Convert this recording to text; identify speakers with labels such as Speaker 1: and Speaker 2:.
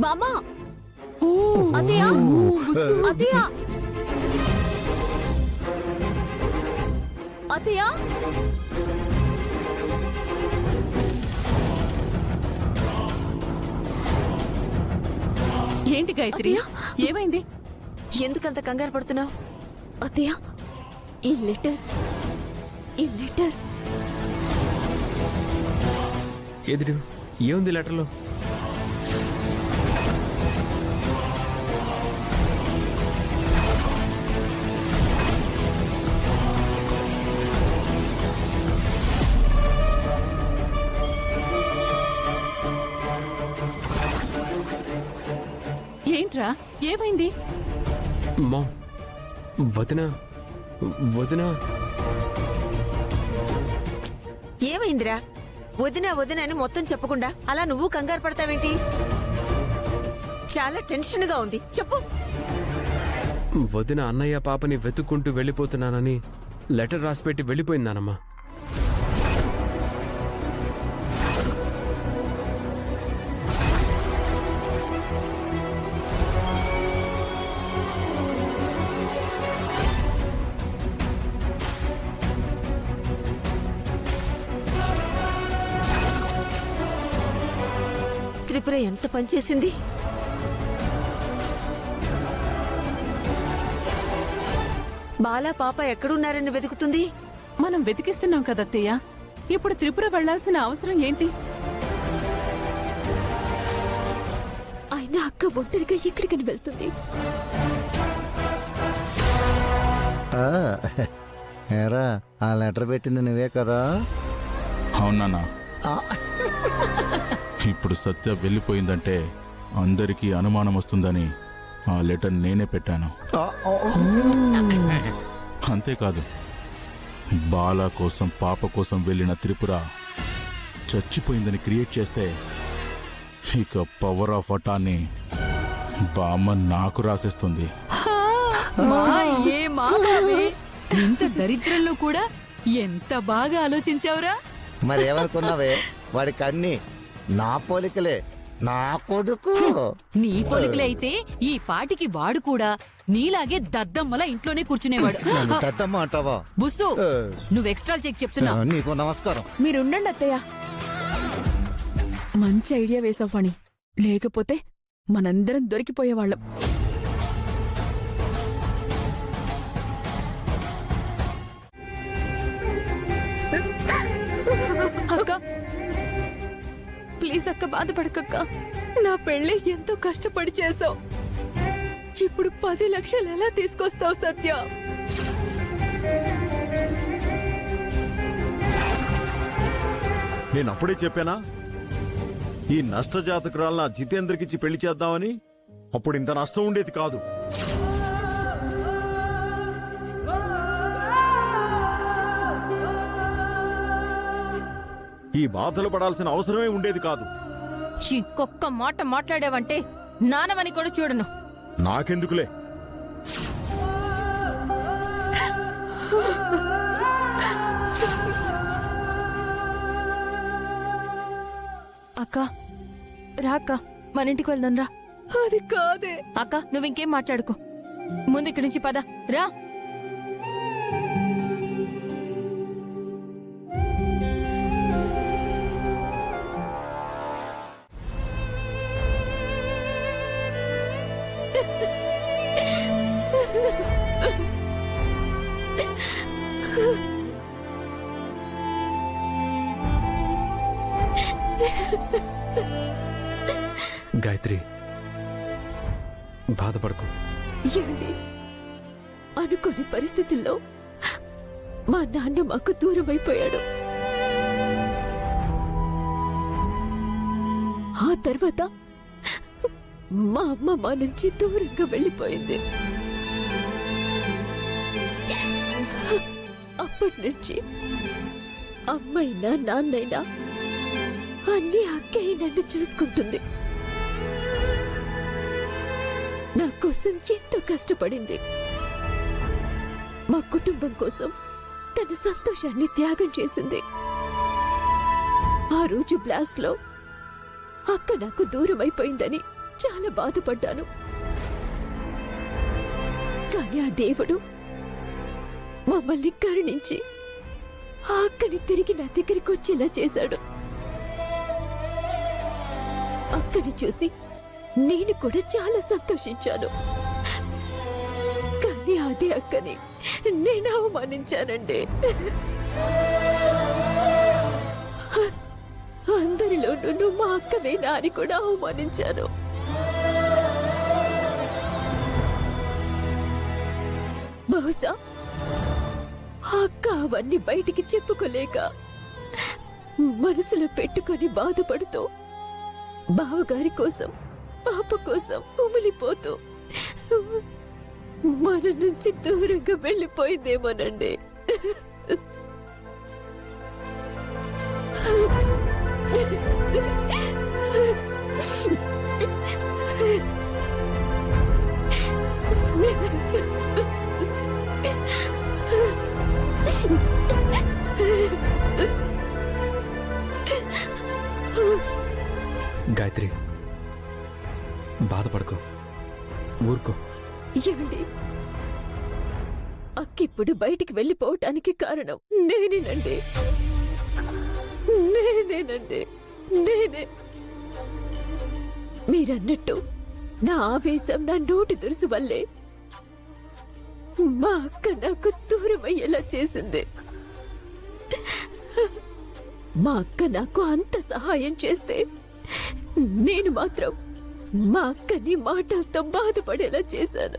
Speaker 1: మామా అత్తయ్య అత్తయ్య అత్తయ్య
Speaker 2: ఏంటి గాయత్రి, ఏమైంది?
Speaker 3: ఎందుకంత కంగారు పడుతున్నావు?
Speaker 1: అత్తయ్య ఈ లెటర్
Speaker 4: ఎదురు ఏముంది లెటర్లో?
Speaker 2: ఏంట్రా, ఏమైంది?
Speaker 4: మా వదినా వదినా
Speaker 3: ఏమైందిరా? వదినా వదినా అని మొత్తం చెప్పకుండా అలా నువ్వు కంగారు పడతావేంటి? చాలా టెన్షన్ గా ఉంది, చెప్పు.
Speaker 4: వదిన అన్నయ్య పాపని వెతుక్కుంటూ వెళ్ళిపోతున్నానని లెటర్ రాసిపెట్టి వెళ్ళిపోయిందానమ్మా.
Speaker 3: త్రిపుర ఎంత పనిచేసింది. బాలా పాప ఎక్కడున్నారని వెతుకుతుంది.
Speaker 2: మనం వెతికిస్తున్నాం కదత్తయ్య. ఇప్పుడు త్రిపుర వెళ్లాల్సిన అవసరం ఏంటి?
Speaker 1: ఆయన అక్క ఒంటరిగా ఎక్కడికని వెళ్తుంది?
Speaker 5: ఏరా, ఆ లెటర్ పెట్టింది నువ్వే కదా?
Speaker 6: అవునా? ఇప్పుడు సత్య వెళ్ళిపోయిందంటే అందరికీ అనుమానం వస్తుందని ఆ లెటర్ నేనే పెట్టాను. అంతేకాదు, బాల కోసం పాప కోసం వెళ్ళిన త్రిపుర చచ్చిపోయిందని క్రియేట్ చేస్తే ఇక పవర్ ఆఫ్ అటాన్ని బామ్మ నాకు రాసేస్తుంది.
Speaker 2: ఇంత దరిద్రంలో కూడా ఎంత బాగా ఆలోచించావురా.
Speaker 5: మరి ఏమనుకున్నావే? వాడికి అన్ని నా పోలికలే. నా కొడుకు
Speaker 2: నీ పొలికలే అయితే ఈ పాటికి వాడు కూడా నీలాగే దద్దమ్మల ఇంట్లోనే కూర్చునేవాడు.
Speaker 5: పెద్దమ్మ అంటావా?
Speaker 2: బుస్సు, నువ్వు ఎక్స్ట్రా చెక్ చెప్తున్నా.
Speaker 5: నీకు నమస్కారం.
Speaker 1: మీరుండండి అత్తయ్య. మంచి ఐడియా వేసావు ఫణి, లేకపోతే మనందరం దొరికిపోయేవాళ్ళం. అక్క ప్లీజ్ అక్క, బాధపడకక్క. నా పెళ్లి ఎంతో కష్టపడి చేసావు. ఇప్పుడు 10 లక్షలు ఎలా తీసుకొస్తావు సత్య?
Speaker 7: నేనప్పుడే చెప్పానా ఈ నష్టజాతకురాలు నా జితేంద్రకిచ్చి పెళ్లి చేద్దామని? అప్పుడు ఇంత నష్టం ఉండేది కాదు. ఈ బాధలు పడాల్సిన అవసరమే ఉండేది కాదు.
Speaker 3: ఇంకొక్క మాట మాట్లాడావంటే నానవని కూడా చూడను.
Speaker 7: నాకెందుకులే.
Speaker 1: అక్క రాక్క, మన ఇంటికి వెళ్దాం రా.
Speaker 2: అది కాదే
Speaker 3: అక్క, నువ్వు ఇంకేం మాట్లాడుకో. ముందు ఇక్కడి నుంచి పద, రా.
Speaker 4: గాయత్రి, బాధపడకు.
Speaker 1: ఏమండి, అనుకోని పరిస్థితుల్లో మా నాన్న మాకు దూరం అయిపోయాడు. ఆ తర్వాత మా అమ్మ మా నుంచి దూరంగా వెళ్ళిపోయింది. అప్పటి నుంచి అమ్మైనా నాన్నైనా అన్ని అక్కయ్య నన్ను చూసుకుంటుంది. నా కోసం ఎంతో కష్టపడింది. మా కుటుంబం కోసం తన సంతోషాన్ని త్యాగం చేసింది. ఆ రోజు బ్లాస్ట్ లో అక్క నాకు దూరం అయిపోయిందని చాలా బాధపడ్డాను. కానీ ఆ దేవుడు మమ్మల్ని కరుణించి ఆ అక్కని తిరిగి నా దగ్గరికి వచ్చేలా చేశాడు. అక్కని చూసి నేను కూడా చాలా సంతోషించాను. కానీ అదే అక్కని నేను అవమానించానండి. అందరిలోనూ నువ్వు మా అక్కనేనా అని కూడా అవమానించాను. బహుశా ఆ అక్క అవన్నీ బయటికి చెప్పుకోలేక మనసులో పెట్టుకొని బాధపడుతూ బావగారి కోసం పాప కోసం కుమిలిపోతూ మన నుంచి దూరంగా వెళ్ళిపోయిందేమోనండి.
Speaker 4: గాయత్రి, బాధపడకు, ఊరుకో.
Speaker 1: ఏమండి, అక్కిప్పుడు బయటికి వెళ్ళిపోవటానికి కారణం నేనేనండి. నేనే. మీరన్నట్టు నా ఆవేశం, నా నోటి దురుసు వల్లే మా అక్క నాకు దూరమయ్యేలా చేసింది. మా అక్క నాకు అంత సహాయం చేస్తే నేను మాత్రం మా అక్కని మాటలతో బాధపడేలా చేశాను.